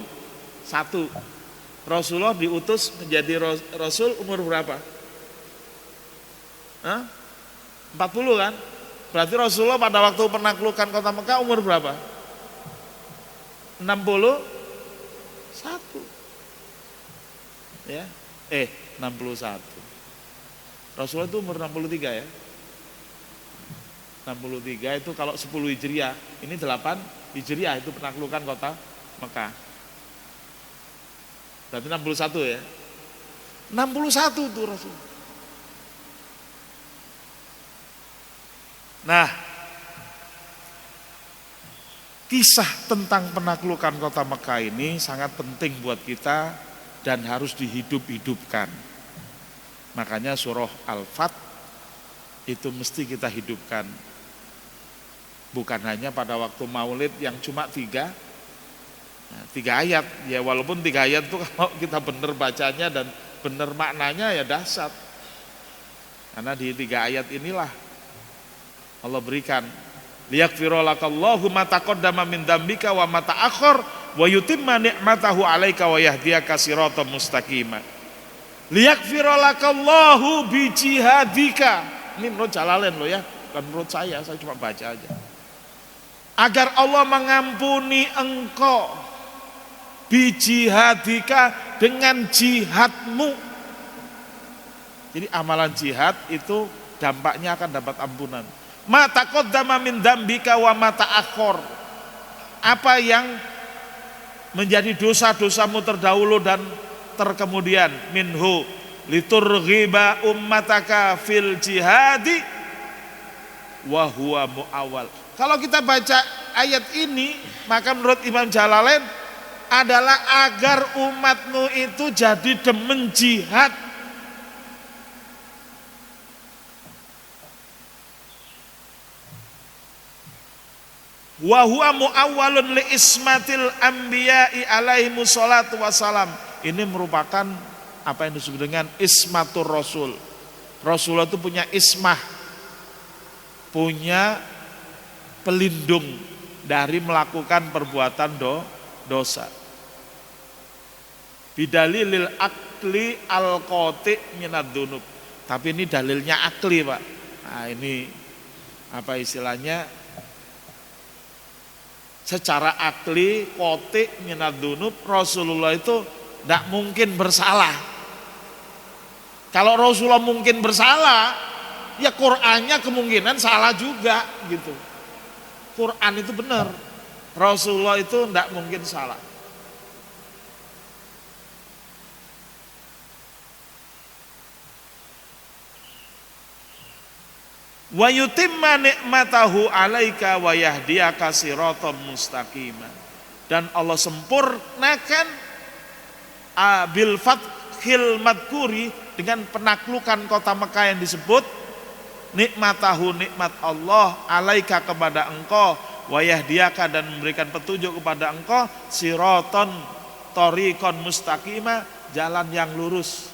Rasulullah diutus menjadi Rasul umur berapa? 40 kan? Berarti Rasulullah pada waktu penaklukan kota Mekah umur berapa? 61. Ya. 61. Rasulullah itu umur 63 ya. 63 itu kalau 10 Hijriah, ini 8 Hijriah itu penaklukan kota Mekah. Berarti 61 ya. 61 tuh Rasul. Nah, kisah tentang penaklukan kota Mekah ini sangat penting buat kita dan harus dihidup-hidupkan. Makanya surah Al-Fat itu mesti kita hidupkan. Bukan hanya pada waktu maulid yang cuma 3 ayat. Ya walaupun 3 ayat itu kalau kita benar bacanya dan benar maknanya ya dahsyat. Karena di 3 ayat inilah Allah berikan liyakfira lakallahu ma taqaddama min dzambika wa ma ta'akhkhar wa yutimma ni'matahu 'alaika wa yahdiyaka siratan mustaqima. Liyakfira lakallahu bi jihadika. Ini menurut Jalalain loh ya, bukan menurut saya cuma baca aja. Agar Allah mengampuni engkau bi jihadika dengan jihadmu. Jadi amalan jihad itu dampaknya akan dapat ampunan. Ma taqaddama min dzambika wa ma ta'akhkhar. Apa yang menjadi dosa-dosamu terdahulu dan terkemudian minhu liturghiba ummataka fil jihadi wa huwa muawwal. Kalau kita baca ayat ini, maka menurut Imam Jalalain adalah agar umatmu itu jadi demen jihad. Wa huwa muawwalun li ismatil anbiya'i alaihi wassalatu wassalam. Ini merupakan apa yang disebut dengan ismatur rasul. Rasulullah itu punya ismah, punya pelindung dari melakukan perbuatan dosa. Bidalilil akli al-qati' minad dzunub. Tapi ini dalilnya akli, Pak. Nah, ini apa istilahnya? Secara akli qati' minad dzunub, Rasulullah itu tidak mungkin bersalah. Kalau Rasulullah mungkin bersalah, ya Qur'annya kemungkinan salah juga gitu. Quran itu benar, Rasulullah itu tidak mungkin salah. Wa yutimma ni'matahu 'alaika wa yahdiyaka siratan mustaqima. Dan Allah sempurnakan bil fathil madkuri dengan penaklukan kota Mekah yang disebut nikmatahu, nikmat Allah 'alaika kepada engkau wa yahdiyaka dan memberikan petunjuk kepada engkau siratan thariqan mustaqima, jalan yang lurus.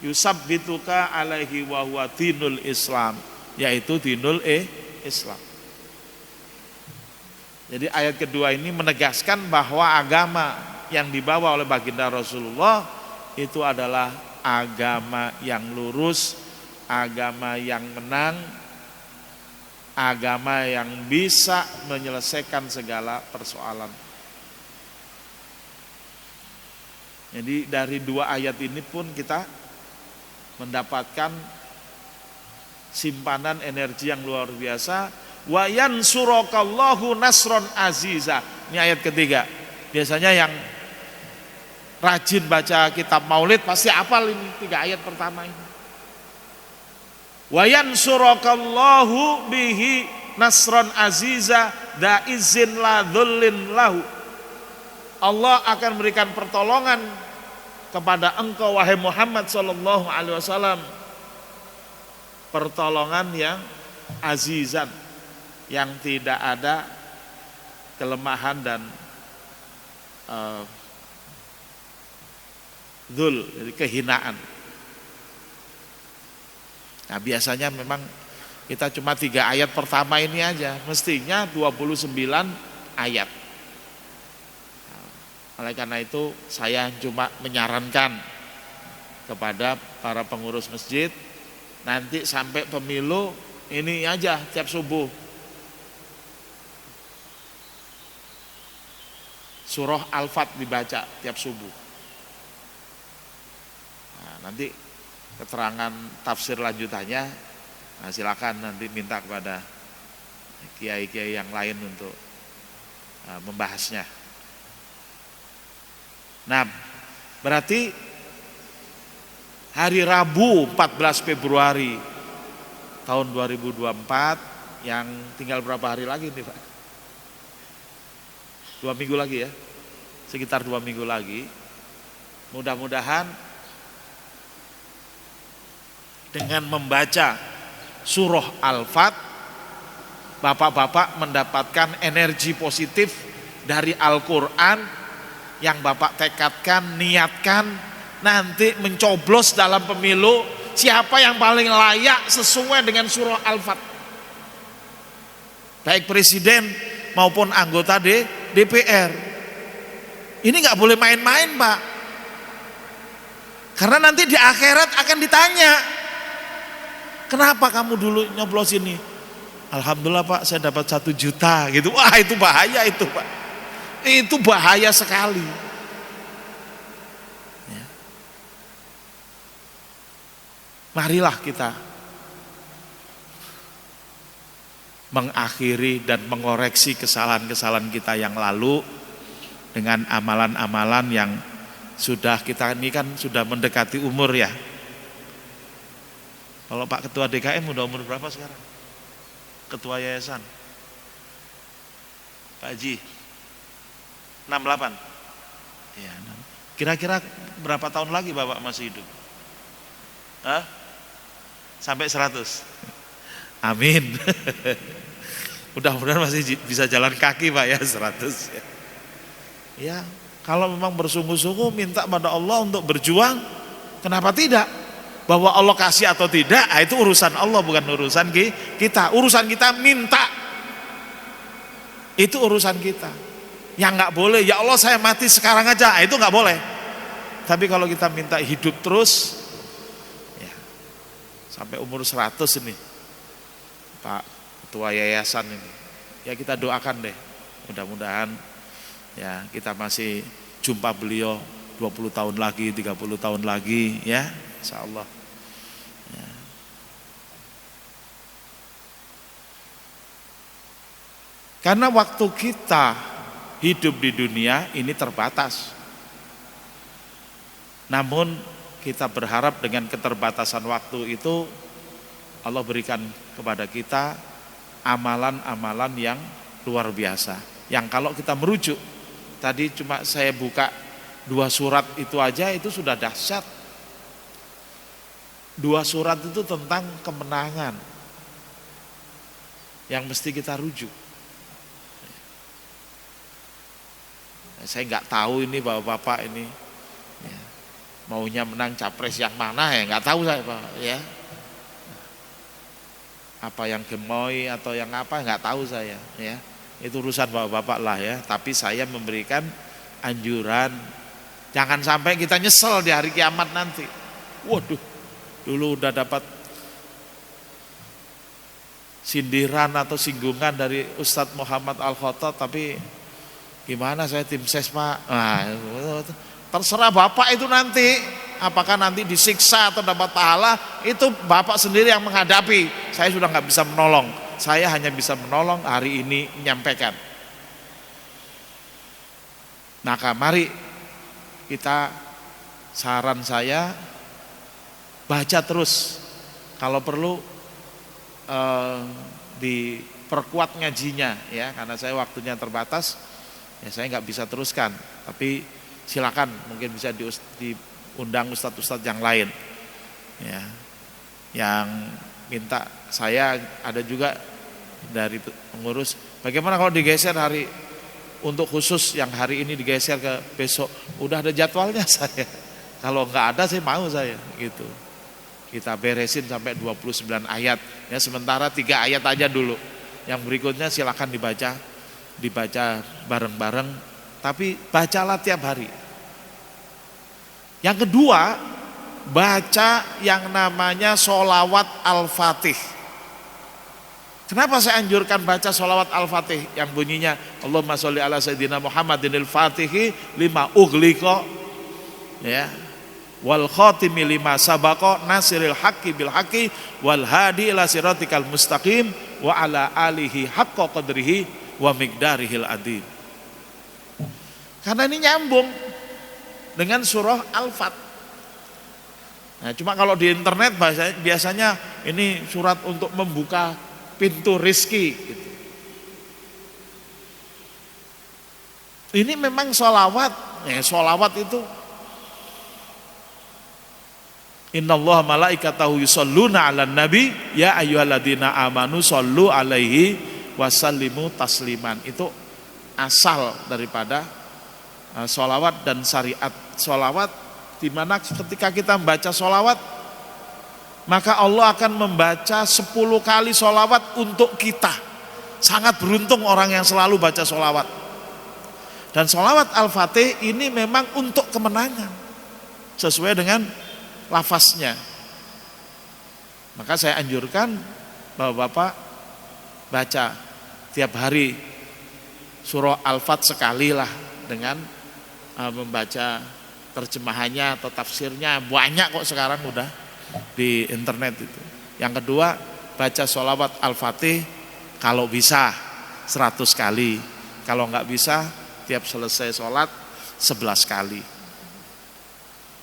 Yusabbituka 'alaihi wa huwa dinul Islam, yaitu dinul Islam. Jadi ayat kedua ini menegaskan bahwa agama yang dibawa oleh baginda Rasulullah itu adalah agama yang lurus, agama yang menang, agama yang bisa menyelesaikan segala persoalan. Jadi dari 2 ayat ini pun kita mendapatkan simpanan energi yang luar biasa. Wa yansurakallahu nasron aziza. Ini ayat ketiga. Biasanya yang rajin baca kitab Maulid pasti hafal ini 3 ayat pertama ini. Wa yansurakallahu bihi nasron aziza daizin la dhullin lahu. Allah akan memberikan pertolongan kepada engkau wahai Muhammad sallallahu alaihi wasallam, pertolongan yang azizan, yang tidak ada kelemahan dan jadi kehinaan. Nah biasanya memang kita cuma 3 ayat pertama ini aja, mestinya 29 ayat. Oleh karena itu saya cuma menyarankan kepada para pengurus masjid, nanti sampai pemilu ini aja tiap subuh surah Al-Fat dibaca tiap subuh. Nah, nanti keterangan tafsir lanjutannya, nah silakan nanti minta kepada kiai-kiai yang lain untuk membahasnya. Nah, berarti hari Rabu 14 Februari tahun 2024 yang tinggal berapa hari lagi nih Pak? 2 minggu lagi ya, sekitar 2 minggu lagi. Mudah-mudahan dengan membaca surah Al-Fat, bapak-bapak mendapatkan energi positif dari Al-Quran yang bapak tekadkan, niatkan nanti mencoblos dalam pemilu siapa yang paling layak sesuai dengan surah Al-Fat, baik presiden maupun anggota DPR. Ini nggak boleh main-main Pak, karena nanti di akhirat akan ditanya, kenapa kamu dulu nyoblos ini? Alhamdulillah Pak, saya dapat 1 juta gitu. Wah itu bahaya itu Pak, itu bahaya sekali ya. Marilah kita mengakhiri dan mengoreksi kesalahan-kesalahan kita yang lalu dengan amalan-amalan yang sudah kita ini kan sudah mendekati umur ya. Kalau Pak Ketua DKM udah umur berapa sekarang? Ketua Yayasan Pak Haji 68 ya, kira-kira berapa tahun lagi Bapak masih hidup? Hah? Sampai 100? Amin. Mudah-mudahan masih bisa jalan kaki Pak ya 100 ya. Ya, kalau memang bersungguh-sungguh minta pada Allah untuk berjuang, kenapa tidak? Bahwa Allah kasih atau tidak, itu urusan Allah, bukan urusan kita. Urusan kita minta, itu urusan kita. Yang nggak boleh, ya Allah saya mati sekarang aja, itu nggak boleh. Tapi kalau kita minta hidup terus, ya, sampai umur 100 ini, Pak Ketua Yayasan ini, ya kita doakan deh, mudah-mudahan ya kita masih jumpa beliau 20 tahun lagi, 30 tahun lagi, ya, insya Allah. Ya. Karena waktu kita hidup di dunia ini terbatas. Namun kita berharap dengan keterbatasan waktu itu Allah berikan kepada kita amalan-amalan yang luar biasa. Yang kalau kita merujuk, tadi cuma saya buka 2 surat itu aja itu sudah dahsyat. 2 surat itu tentang kemenangan yang mesti kita rujuk. Saya nggak tahu ini bapak-bapak ini ya, maunya menang capres yang mana ya, nggak tahu saya Pak ya. Apa yang gemoy atau yang apa nggak tahu saya ya. Itu urusan bapak-bapak lah ya. Tapi saya memberikan anjuran, jangan sampai kita nyesel di hari kiamat nanti. Waduh, dulu udah dapat sindiran atau singgungan dari Ustadz Muhammad Al-Khotot, tapi gimana saya tim ses Pak? Nah, terserah bapak itu nanti, apakah nanti disiksa atau dapat pahala, itu bapak sendiri yang menghadapi. Saya sudah nggak bisa menolong. Saya hanya bisa menolong hari ini menyampaikan. Maka mari kita, saran saya, baca terus. Kalau perlu diperkuat ngajinya ya, karena saya waktunya terbatas. Ya saya nggak bisa teruskan, tapi silakan mungkin bisa diundang ustadz-ustadz yang lain ya, yang minta. Saya ada juga dari pengurus, bagaimana kalau digeser hari untuk khusus yang hari ini digeser ke besok, udah ada jadwalnya saya. Kalau nggak ada saya mau saya gitu. Kita beresin sampai 29 ayat. Ya sementara 3 ayat aja dulu. Yang berikutnya silakan dibaca bareng-bareng. Tapi bacalah tiap hari. Yang kedua, baca yang namanya sholawat al-fatih. Kenapa saya anjurkan baca sholawat al-fatih yang bunyinya Allahumma sholli ala sayyidina Muhammadinil fatihi lima ughliqa, ya, wal khatimi lima sabaqa nasiril haqqi bil haqqi wal hadi ila siratikal mustaqim wa ala alihi haqqa qadrihi wa miqdarihil adim. Karena ini nyambung dengan surah Al-Fat. Nah, cuma kalau di internet biasanya ini surat untuk membuka pintu rizki gitu. Ini memang sholawat. Sholawat itu innallaha malaikatahu yusholluna 'alan nabi ya ayyuhalladzina amanu shollu 'alaihi wasallimu tasliman. Itu asal daripada sholawat dan syariat sholawat, di mana ketika kita membaca sholawat maka Allah akan membaca 10 kali sholawat untuk kita. Sangat beruntung orang yang selalu baca sholawat. Dan sholawat al-fatih ini memang untuk kemenangan sesuai dengan lafaznya. Maka saya anjurkan Bapak-bapak baca tiap hari surah Al-Fat sekali lah, dengan membaca terjemahannya atau tafsirnya. Banyak kok sekarang udah di internet itu. Yang kedua, baca sholawat al-fatih kalau bisa 100 kali. Kalau nggak bisa, tiap selesai sholat 11 kali.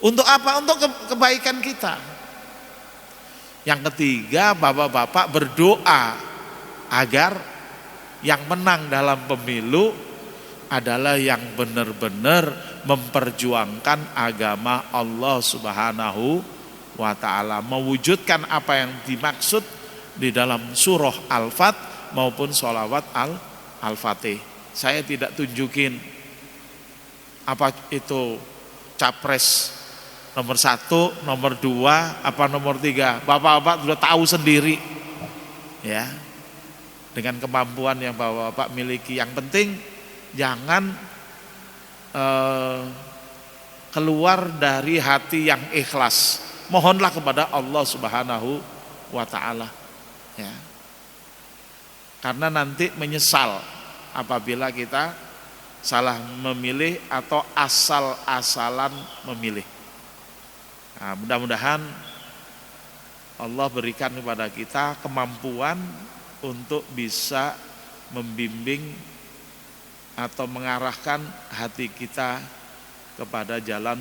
Untuk apa? Untuk kebaikan kita. Yang ketiga, bapak-bapak berdoa agar yang menang dalam pemilu adalah yang benar-benar memperjuangkan agama Allah Subhanahu wa ta'ala, mewujudkan apa yang dimaksud di dalam surah Al-Fat maupun sholawat Al-Fatih. Saya tidak tunjukin apa itu capres nomor 1, nomor 2, apa nomor 3. Bapak-bapak sudah tahu sendiri ya, dengan kemampuan yang bapak-bapak miliki. Yang penting jangan keluar dari hati yang ikhlas. Mohonlah kepada Allah Subhanahu wa ta'ala ya. Karena nanti menyesal apabila kita salah memilih atau asal-asalan memilih. Nah, mudah-mudahan Allah berikan kepada kita kemampuan untuk bisa membimbing atau mengarahkan hati kita kepada jalan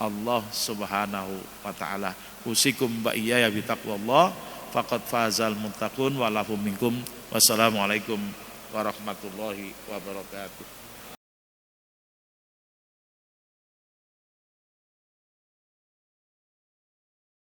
Allah Subhanahu wa ta'ala. Usikum wa iyaya bitaqwallah faqad fazal muttaqun wa lahum minkum. Wassalamualaikum warahmatullahi wabarakatuh.